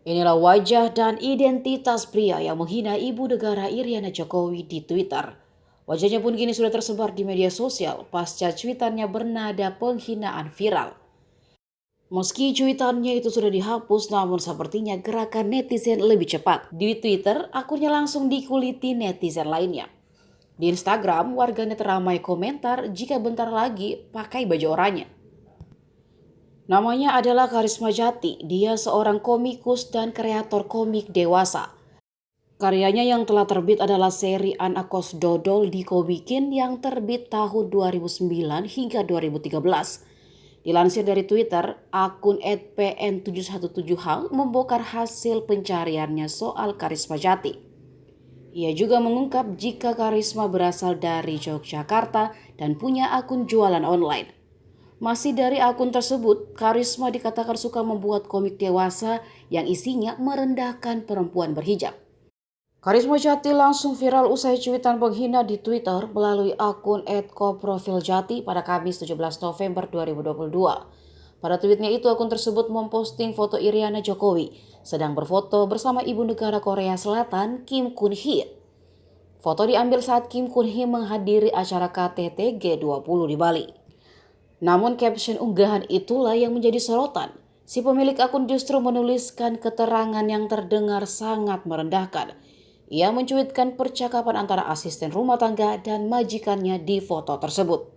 Inilah wajah dan identitas pria yang menghina ibu negara Iriana Jokowi di Twitter. Wajahnya pun kini sudah tersebar di media sosial pasca cuitannya bernada penghinaan viral. Meski cuitannya itu sudah dihapus, namun sepertinya gerakan netizen lebih cepat. Di Twitter, akunnya langsung dikuliti netizen lainnya. Di Instagram, warganet ramai komentar jika bentar lagi pakai baju oranye. Namanya adalah Karisma Jati. Dia seorang komikus dan kreator komik dewasa. Karyanya yang telah terbit adalah seri Anak Kos Dodol di Komikin yang terbit tahun 2009 hingga 2013. Dilansir dari Twitter, akun @pn717h membongkar hasil pencariannya soal Karisma Jati. Ia juga mengungkap jika Karisma berasal dari Yogyakarta dan punya akun jualan online. Masih dari akun tersebut, Karisma dikatakan suka membuat komik dewasa yang isinya merendahkan perempuan berhijab. Karisma Jati langsung viral usai cuitan penghina di Twitter melalui akun @koprofiljati pada Kamis 17 November 2022. Pada tweetnya itu, akun tersebut memposting foto Iriana Jokowi sedang berfoto bersama ibu negara Korea Selatan Kim Kun Hee. Foto diambil saat Kim Kun Hee menghadiri acara KTT G20 di Bali. Namun caption unggahan itulah yang menjadi sorotan. Si pemilik akun justru menuliskan keterangan yang terdengar sangat merendahkan. Ia mencuitkan percakapan antara asisten rumah tangga dan majikannya di foto tersebut.